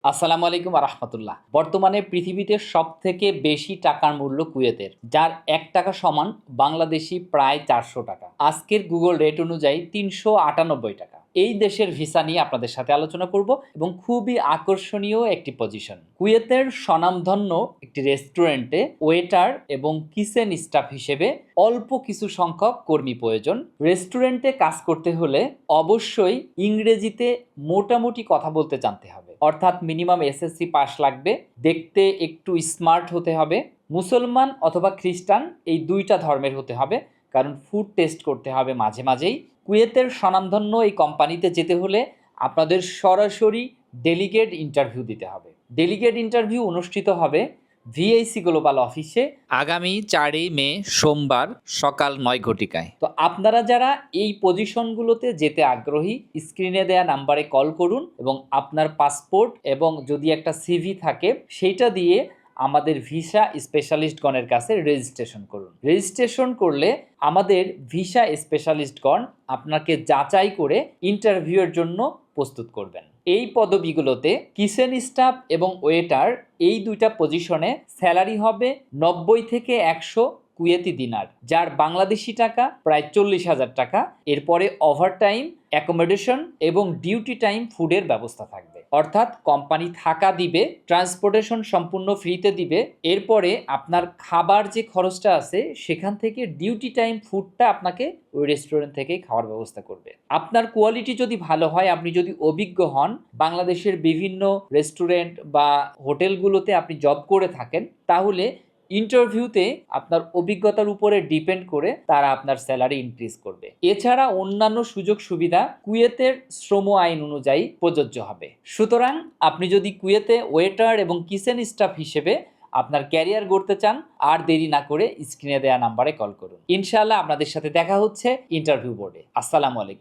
আসসালামু আলাইকুম রাহমাতুল্লাহ। বর্তমানে পৃথিবীতে সবথেকে বেশি টাকার মূল্য কুয়েতের, যার ৳১ সমান বাংলাদেশী প্রায় ৳৪০০। আজকের গুগল রেট অনুযায়ী ৳৩৯৮। এই দেশের ভিসা নিয়ে আপনাদের সাথে আলোচনা করব এবং খুবই আকর্ষণীয় একটি পজিশন। কুয়েতের স্বনামধন্য একটি রেস্টুরেন্টে ওয়েটার এবং কিচেন স্টাফ হিসেবে অল্প কিছু সংখ্যক কর্মী প্রয়োজন। রেস্টুরেন্টে কাজ করতে হলে অবশ্যই ইংরেজিতে মোটামুটি কথা বলতে জানতে হবে, অর্থাৎ মিনিমাম এসএসসি পাস লাগবে। দেখতে একটু স্মার্ট হতে হবে। মুসলমান অথবা খ্রিস্টান এই দুইটা ধর্মের হতে হবে, কারণ ফুড টেস্ট করতে হবে মাঝে মাঝেই। কুয়েতের স্বনামধন্য এই কোম্পানিতে যেতে হলে আপনাদের সরাসরি ডেলিগেট ইন্টারভিউ দিতে হবে। ডেলিগেট ইন্টারভিউ অনুষ্ঠিত হবে ভিআইসি গ্লোবাল অফিসে আগামী 4ই মে সোমবার সকাল 9 ঘটিকায়। তো আপনারা যারা এই পজিশনগুলোতে যেতে আগ্রহী, স্ক্রিনে দেয়া নাম্বারে কল করুন এবং আপনার পাসপোর্ট এবং যদি একটা সিভি থাকে সেইটা দিয়ে আমাদের ভিসা স্পেশালিস্টগণের কাছে রেজিস্ট্রেশন করুন। রেজিস্ট্রেশন করলে আমাদের ভিসা স্পেশালিস্টগণ আপনাকে যাচাই করে ইন্টারভিউয়ের জন্য প্রস্তুত করবেন। এই পদবিগুলোতে কিচেন স্টাফ এবং ওয়েটার এই দুইটা পজিশনে স্যালারি হবে 90 থেকে 100 কুয়েতি দিনার, যার বাংলাদেশি টাকা প্রায় 40,000 টাকা। এরপরে ওভারটাইম, অ্যাকোমোডেশন এবং ডিউটি টাইম ফুডের ব্যবস্থা থাকবে, অর্থাৎ কোম্পানি থাকা দিবে, ট্রান্সপোর্টেশন সম্পূর্ণ ফ্রিতে দিবে। এরপরে আপনার খাবার যে খরচটা আছে সেখান থেকে ডিউটি টাইম ফুডটা আপনাকে ওই রেস্টুরেন্ট থেকেই খাওয়ার ব্যবস্থা করবে। আপনার কোয়ালিটি যদি ভালো হয়, আপনি যদি অভিজ্ঞ হন, বাংলাদেশের বিভিন্ন রেস্টুরেন্ট বা হোটেলগুলোতে আপনি জব করে থাকেন, তাহলে ইন্টারভিউতে আপনার অভিজ্ঞতার উপরে ডিপেন্ড করে তারা আপনার স্যালারি ইনক্রিজ করবে। এছাড়া অন্যান্য সুযোগ সুবিধা কুয়েতের শ্রম আইন অনুযায়ী প্রযোজ্য হবে। সুতরাং আপনি যদি কুয়েতে ওয়েটার এবং কিচেন স্টাফ হিসেবে আপনার ক্যারিয়ার গড়তে চান, আর দেরি না করে স্ক্রিনে দেওয়া নাম্বারে কল করুন। ইনশাআল্লাহ আপনাদের সাথে দেখা হচ্ছে ইন্টারভিউ বোর্ডে। আসসালামু আলাইকুম।